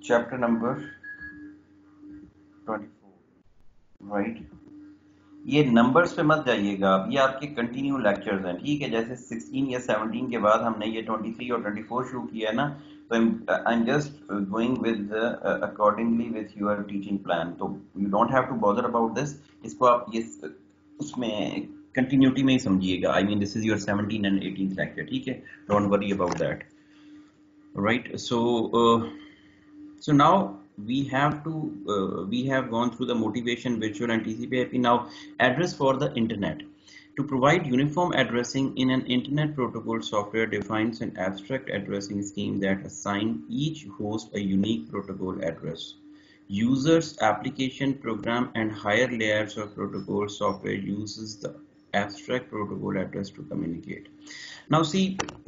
Chapter number 24, right. ये numbers पे मत जाइएगा आप, ये आपके कंटिन्यू लेक्चर्स हैं, ठीक है। जैसे 16 या 17 के बाद हमने ये 23 और 24 शुरू किया है ना, तो I am just going with accordingly with your teaching plan, तो you don't have to bother about this. इसको आप ये उसमें कंटिन्यूटी में ही समझिएगा। I mean this is your 17 and 18th lecture, ठीक है। Don't worry about that, right. So now we have gone through the motivation, virtual and TCP/IP. Now address for the internet. To provide uniform addressing in an internet protocol, software defines an abstract addressing scheme that assign each host a unique protocol address. Users, application, program and higher layers of protocol software uses the abstract protocol address to communicate. Now see,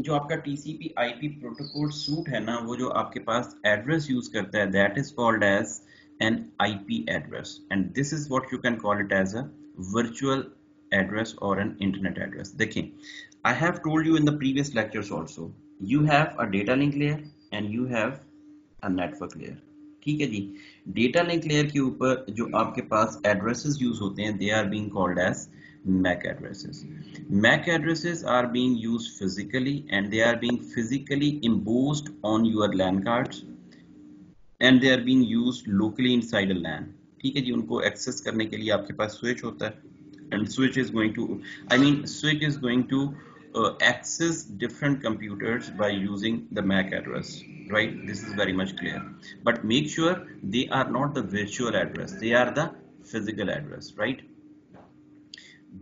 जो आपका TCP IP protocol suit है ना, वो जो आपके पास address use करता है, that is called as an IP address, and this is what you can call it as a virtual address और एन इंटरनेट एड्रेस। देखें, I have told you in the previous lectures also, you have a data link layer and you have a network layer, ठीक है जी। Data link layer के ऊपर जो आपके पास addresses use होते हैं, they are being called as MAC addresses. MAC addresses are being used physically and they are being physically embossed on your LAN cards and they are being used locally inside a LAN. ठीक है जी। उनको access करने के लिए आपके पास switch होता है and switch is going to, switch is going to access different computers by using the MAC address, right? This is very much clear, but make sure they are not the virtual address, they are the physical address, right?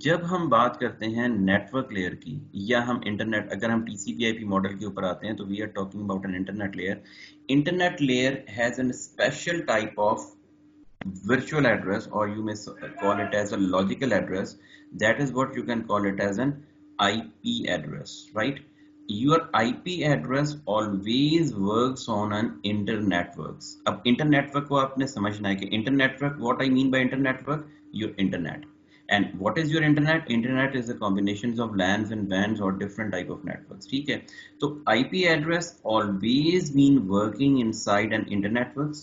जब हम बात करते हैं network layer की, या हम internet, अगर हम TCP/IP मॉडल के ऊपर आते हैं, तो we are talking about an internet layer. Internet layer has an special type of virtual address, or you may call it as a logical address. That is what you can call it as an IP address, right? Your IP address always works on an internetworks. अब internetwork को आपने समझना है कि internetwork, what I mean by internetwork, your internet. And what is your internet? Internet is a combinations of LANs and WANs or different type of networks, ठीक है। तो IP address always been working inside an internetworks,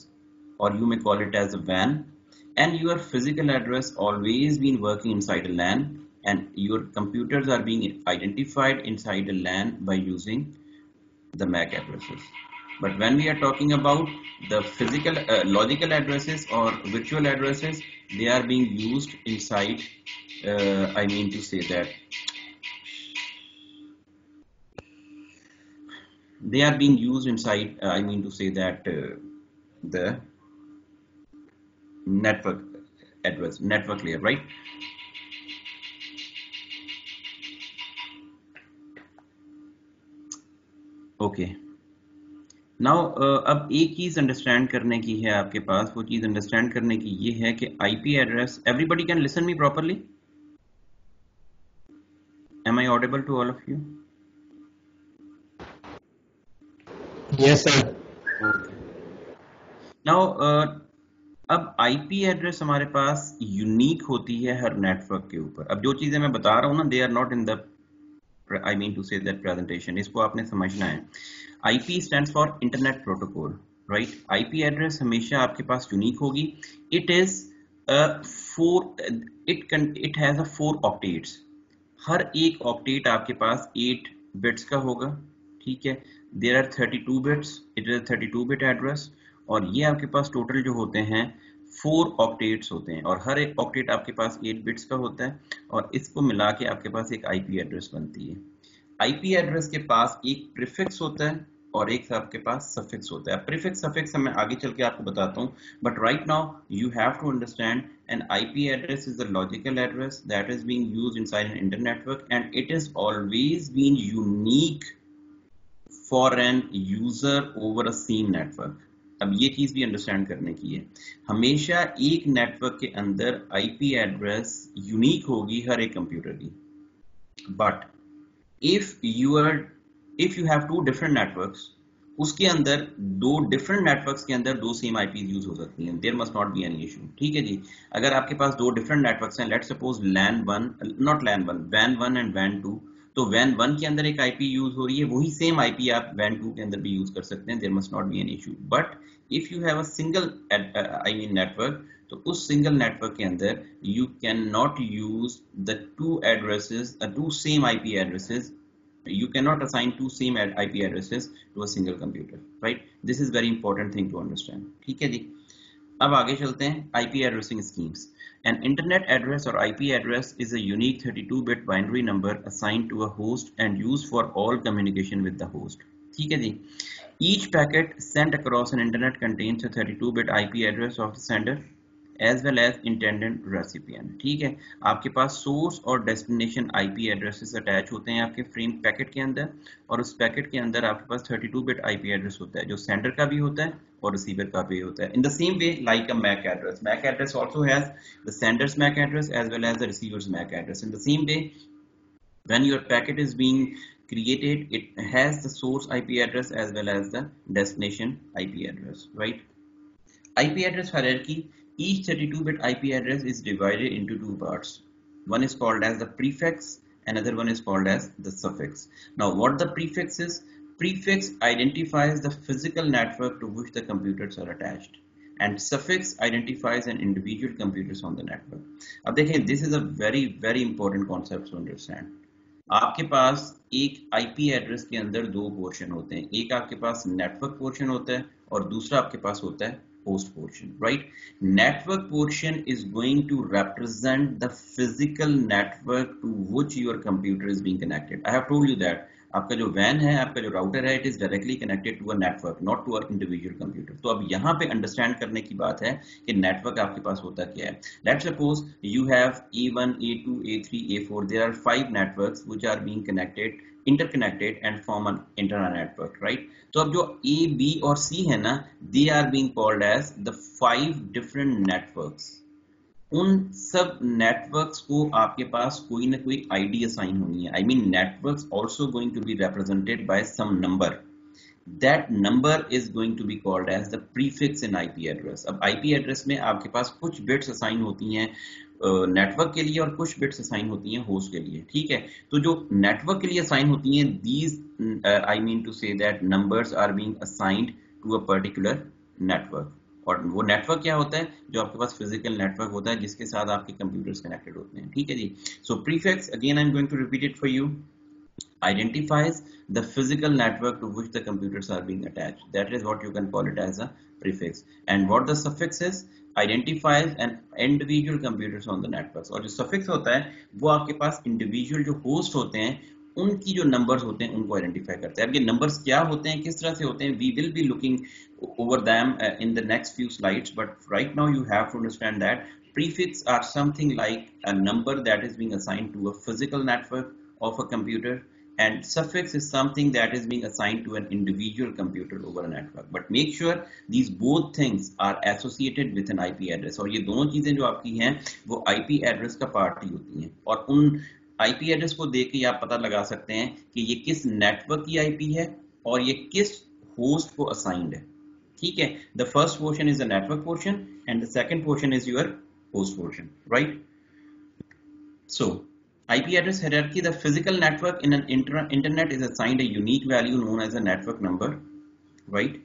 or you may call it as a WAN, and your physical address always been working inside a LAN, and your computers are being identified inside a LAN by using the MAC addresses. But when we are talking about the physical logical addresses or virtual addresses, they are being used inside, I mean to say that they are being used inside, I mean to say that the network address, network layer, right? Okay. Now अब एक चीज understand करने की है आपके पास, वो चीज understand करने की ये है कि IP address, everybody can listen me properly? Am I audible to all of you? Yes sir. Now अब IP एड्रेस हमारे पास यूनिक होती है हर नेटवर्क के ऊपर। अब जो चीजें मैं बता रहा हूं ना, they are not in the, I mean to say that presentation, इसको आपने समझना है। IP stands for Internet Protocol, right? IP address हमेशा आपके पास यूनिक होगी। It is it has a 4 octates. हर एक ऑक्टेट आपके पास 8 बिट्स का होगा, ठीक है। There are 32 bits. It is a 32 bit address, और ये आपके पास टोटल जो होते हैं 4 ऑक्टेट्स होते हैं, और हर एक ऑक्टेट आपके पास 8 बिट्स का होता है, और इसको मिला के आपके पास एक IP एड्रेस बनती है। IP एड्रेस के पास एक प्रीफिक्स होता है और एक आपके पास सफिक्स होता है। प्रीफिक्स सफिक्स मैं आगे चल के आपको बताता हूँ, but right now you have to understand an IP address is a logical address that is being used inside an internet network, and it is always been unique for an user over a same network. अब ये चीज भी understand करने की है, हमेशा एक network के अंदर IP एड्रेस यूनिक होगी हर एक कंप्यूटर की। But if you have 2 different networks, उसके अंदर 2 different networks के अंदर 2 same IPs यूज हो सकती हैं, there must not be any issue, ठीक है जी। अगर आपके पास 2 different networks हैं, let's suppose LAN 1, not LAN 1, WAN 1 and WAN 2, तो WAN 1 के अंदर एक IP यूज हो रही है, वही सेम IP आप WAN 2 के अंदर भी यूज कर सकते हैं, there must not be an issue. But if you have a single network, तो उस सिंगल नेटवर्क के अंदर you can not use the two same IP addresses, you cannot assign two same IP addresses to a single computer, right? This is very important thing to understand, ठीक है जी। अब आगे चलते हैं IP addressing schemes। An internet address or IP address is a unique 32-bit binary number assigned to a host and used for all communication with the host, ठीक है जी। Each packet sent across an internet contains a 32-bit IP address of the sender as well as intended recipient, ठीक है। आपके पास source और destination IP addresses attach होते हैं आपके frame packet के अंदर, और उस पैकेट के अंदर आपके पास 32 बिट IP एड्रेस होता है, जो सेंडर का भी होता है और रिसीवर का भी होता है। In the same way like a MAC address also has the sender's MAC address as well as the receiver's MAC address. In the same way, when your packet is being created, it has the source IP address as well as the destination IP address, right? IP address hierarchy. Each 32-bit IP address is divided into two parts. One is called as the prefix, another one is called as the suffix. Now what the prefix is? Prefix identifies the physical network to which the computers are attached, and suffix identifies an individual computers on the network. अब देखिए, this is a very important concept to understand. आपके पास एक IP address के अंदर दो portion होते हैं, एक आपके पास नेटवर्क पोर्शन होता है और दूसरा आपके पास होता है host portion, right? Network portion is going to represent the physical network to which your computer is being connected. I have told you that आपका जो WAN है, आपका जो राउटर है, it is directly connected to a network, not to an individual computer. तो अब यहाँ पे अंडरस्टैंड करने की बात है कि नेटवर्क आपके पास होता क्या है। Let's suppose you have A1, A2, A3, A4. There are 5 networks which are being interconnected and form an internal network, right? तो अब जो A, B और C है ना, they are being called as the 5 different networks. उन सब networks को आपके पास कोई ना कोई आईडी असाइन होनी है। I mean networks also going to be represented by some number, that number is going to be called as the prefix in IP address. अब IP एड्रेस में आपके पास कुछ बिट्स असाइन होती हैं नेटवर्क के लिए और कुछ बिट्स असाइन होती हैं होस्ट के लिए, ठीक है। तो जो नेटवर्क के लिए असाइन होती हैं, these I mean to say that numbers are being assigned to a particular network, और वो नेटवर्क क्या होता है, जो आपके पास फिजिकल नेटवर्क होता है जिसके साथ आपके कंप्यूटर्स कनेक्टेड होते हैं, ठीक है जी। So prefix, again I am going to repeat it for you, identifies the physical network to which the computers are being attached. That is what you can call it as a prefix. And what the suffix is, identifies an individual computers on the networks. और जो suffix होता है वो आपके पास individual जो host होते हैं उनकी जो numbers होते हैं उनको identify करते हैं। अब ये numbers क्या होते हैं, किस तरह से होते हैं, we will be looking over them in the next few slides, but right now you have to understand that prefix are something like a number that is being assigned to a physical network of a computer, and suffix is something that is being assigned to an individual computer over a network. But make sure these both things are associated with an IP address. और ये दोनों चीजें जो आपकी हैं वो IP address का part ही होती हैं, और उन IP एड्रेस को देख के आप पता लगा सकते हैं कि ये किस नेटवर्क की IP है और ये किस होस्ट को असाइंड है, ठीक है। The first portion is the network portion and the second portion is your host portion, right? So IP address hierarchy, the physical network in an internet is assigned a unique value known as a network number, right?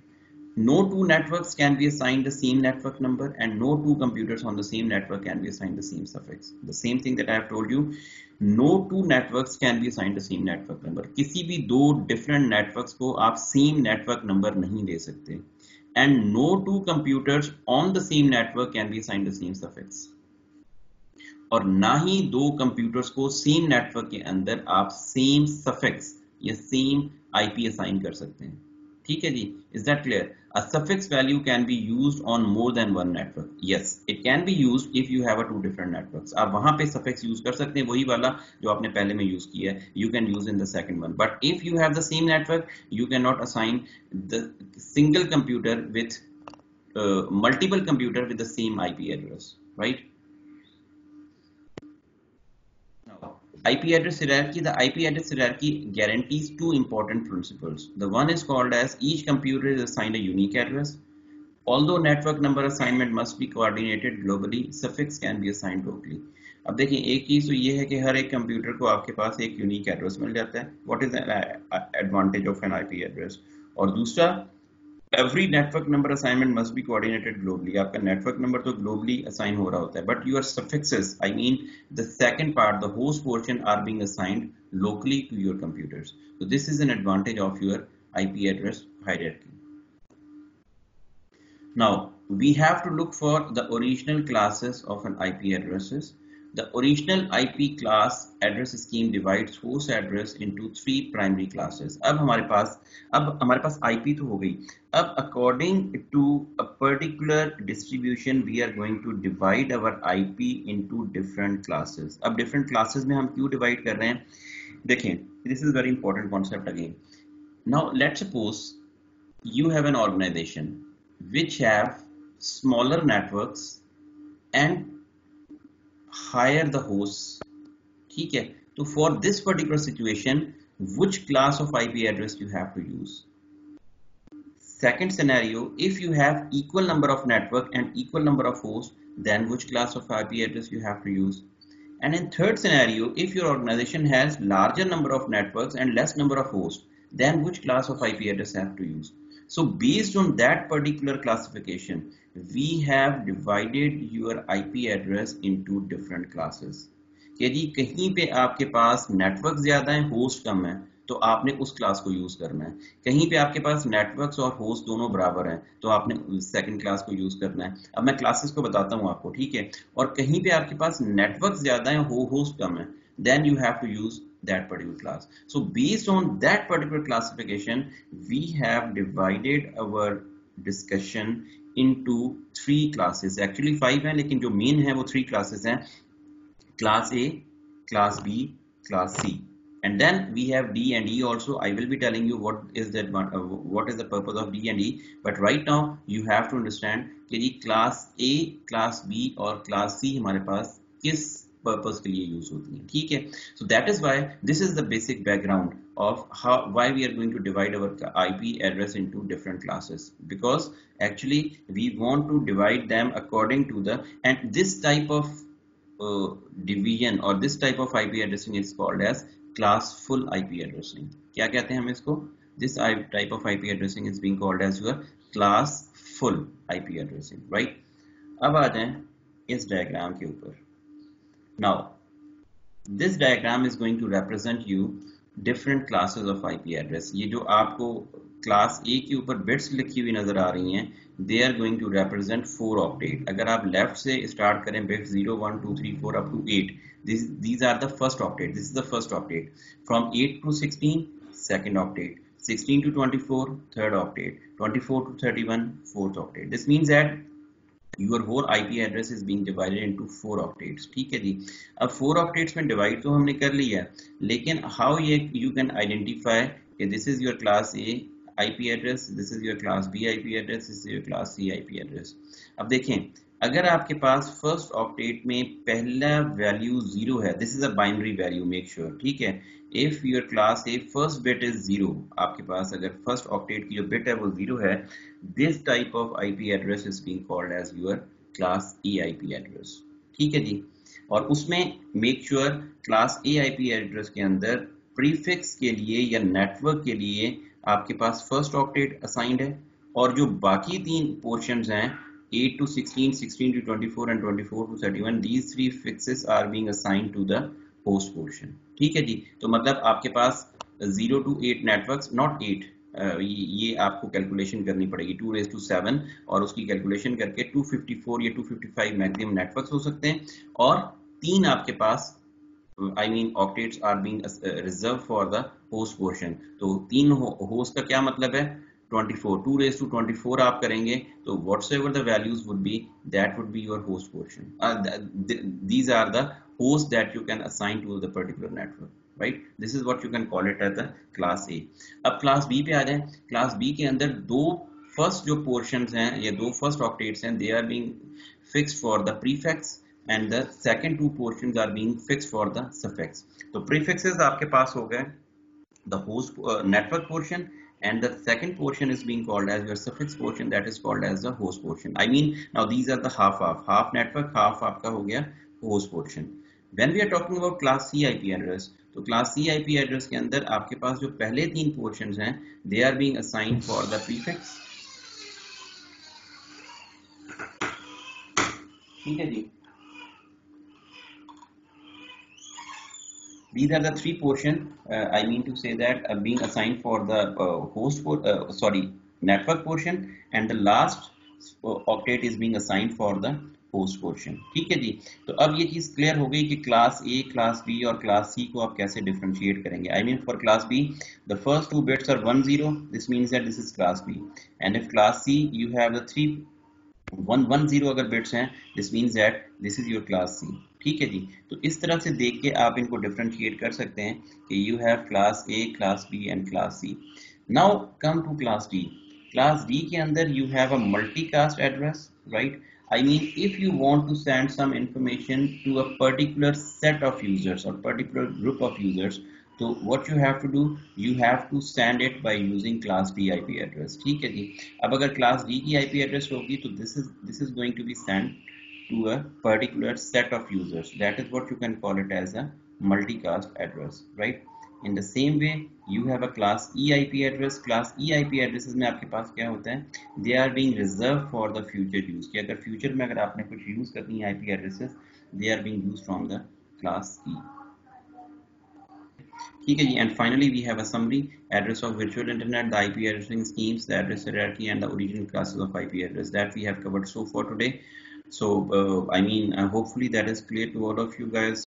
No two networks can be assigned the same network number, and no two computers on the same network can be assigned the same suffix. The same thing that I have told you, no two networks can be assigned the same network number. किसी भी दो different networks को आप same network number नहीं दे सकते, and no two computers on the same network can be assigned the same suffix. और ना ही दो कंप्यूटर्स को सेम नेटवर्क के अंदर आप सेम सफिक्स या सेम IP असाइन कर सकते हैं, ठीक है जी। Is that clear? A suffix value can be used on more than one network. Yes, it can be used if you have a two different networks. आप वहां पे सफिक्स यूज कर सकते हैं, वही वाला जो आपने पहले में यूज किया है, you can use in the second one. But if you have the same network, you can not assign the single computer with multiple computer with the same IP address, right? IP address hierarchy. The IP address hierarchy guarantees two important principles. The one is called as each computer is assigned a unique address. Although network number assignment must be coordinated globally, suffix can be assigned locally. अब देखिए एक चीज तो ये है कि हर एक computer को आपके पास एक यूनिक एड्रेस मिल जाता है, what is advantage of an IP address. और दूसरा, every network number assignment must be coordinated globally. आपका नेटवर्क नंबर तो ग्लोबली असाइन हो रहा होता है, but your suffixes, I mean the second part, the host portion, are being assigned locally to your computers. So this is an advantage of your IP address hierarchy. Now we have to look for the original classes of an IP addresses. The original IP class address scheme divides host address into three primary classes. अब हमारे पास IP तो हो गई। अब according to a particular distribution we are going to divide our IP into different classes. अब different classes में हम क्यों divide कर रहे हैं? देखें, this is very important concept again. Now let's suppose you have an organization which have smaller networks and higher the hosts. ठीक है, तो for this particular situation, which class of IP address you have to use? Second scenario, if you have equal number of network and equal number of hosts, then which class of IP address you have to use? And in third scenario, if your organization has larger number of networks and less number of hosts, then which class of IP address have to use? So based on that particular classification, we have divided your IP address into different classes. कि जी कहीं पे आपके पास network ज्यादा है, host कम है, तो आपने उस क्लास को यूज करना है। कहीं पे आपके पास नेटवर्क्स और होस्ट दोनों बराबर हैं, तो आपने सेकंड क्लास को यूज करना है। अब मैं क्लासेस को बताता हूँ आपको, ठीक है। और कहीं पे आपके पास नेटवर्क ज्यादा है, होस्ट कम है, then you have to use that particular class. So based on that particular classification, we have divided our discussion into three classes. Actually 5 हैं, लेकिन जो मेन है वो 3 classes हैं: class A, class B, class C, and then we have D and E also. I will be telling you what is the purpose of D and E, but right now you have to understand कि जी class A, class B और class C हमारे पास किस purpose के लिए use होती है, ठीक है। So that is why this is the basic background of how why we are going to divide our IP address into different classes, because actually we want to divide them according to the, and this type of division or this type of IP addressing is called as classful IP addressing. क्या कहते हैं हम इसको? This type of IP addressing is being called as your classful IP addressing, right? अब आ जाएं इस diagram के ऊपर। Now this diagram is going to represent you different classes of IP address. ये जो आपको क्लास A के ऊपर बिट्स लिखी हुई नजर आ रही हैं, they are going to represent 4 octet. अगर आप लेफ्ट से स्टार्ट करें bits 0 1 2 3 4 up to 8, these are the first octet. This is the first octet. From 8 to 16, second octet. 16 to 24, third octet. 24 to 31, fourth octet. This means that your whole IP address is being divided into 4 octets. ठीक है जी। अब 4 octets में divide तो हमने कर लिया, लेकिन how you can identify कि this is your class A IP address, this is your class B IP address, this is your class C IP address. अब देखें, अगर आपके पास फर्स्ट ऑक्टेट में पहला वैल्यू 0 है, this is a binary value, make sure, ठीक है। If your class A first bit is 0, आपके पास अगर फर्स्ट ऑक्टेट की जो बिट है वो 0 है, this type of IP address is being called as your class A IP address, ठीक है जी। और उसमें make sure class A IP address के अंदर प्रीफिक्स के लिए या नेटवर्क के लिए आपके पास फर्स्ट ऑक्टेट असाइंड है, और जो बाकी 3 पोर्शंस हैं 8 to 16, 16 to 24 and 24 to 31, these 3 fixes are being assigned to the host portion, ठीक है जी। तो मतलब आपके पास 0 to 8 नेटवर्क्स, नॉट 8, ये आपको कैलकुलेशन करनी पड़ेगी 2 raised to 7, और उसकी कैलकुलेशन करके 254 या 255 मैक्सिमम नेटवर्क्स हो सकते हैं, और 3 आपके पास I mean octets are being reserved for the host portion. तो 3 होस्ट का क्या मतलब है? 24, 2 raised to 24 आप करेंगे तो whatsoever the values would be, that would be your host portion. These are the hosts that you can assign to the particular network, right? This is what you can call it as the class A. अब class B पे आ जाएं। class B के अंदर 2 first जो portions हैं, ये 2 first octets हैं, they are being fixed for the prefix, and the second 2 portions are being fixed for the suffix. तो prefixes आपके पास हो गए the host network portion, and the second portion is being called as your suffix portion, that is called as the host portion. I mean now these are the half network, half आपका हो गया host portion. When we are talking about class C IP address, तो class C IP address के अंदर आपके पास जो पहले 3 पोर्शंस हैं, they are being assigned for the prefix, ठीक है जी। These are the 3 portion, I mean to say that being assigned for the network portion, and the last octet is being assigned for the host portion, ठीक है जी। तो अब ये चीज clear हो गई कि क्लास ए, क्लास बी और क्लास सी को आप कैसे डिफरेंशिएट करेंगे। I mean for class be the first 2 bits are 1 0, this means that this is class B, and if class C you have the 3 1 0 अगर bits हैं, this means that this is your class C, ठीक है जी। तो इस तरह से देख के आप इनको डिफरेंशिएट कर सकते हैं कि you have class A, class B and class C. Now come to class D. Class D के अंदर you have a multicast address, right. I mean, if you want to send some information to a particular set of users or particular group of users, तो what you have to do, you have to send it by using class D IP address, ठीक है जी। अब अगर class D की IP address होगी तो this is going to be sent to a particular set of users. That is what you can call it as a multicast address, right? In the same way, you have a class E IP address. Class E IP addresses में आपके पास क्या होता है? They are being reserved for the future use. कि अगर future में अगर आपने कुछ use करनी है IP addresses, they are being used from the class E. ठीक है जी। And finally we have a summary address of virtual internet, the IP addressing schemes, the address hierarchy and the original classes of IP address that we have covered so for today. So I mean hopefully that is clear to all of you guys.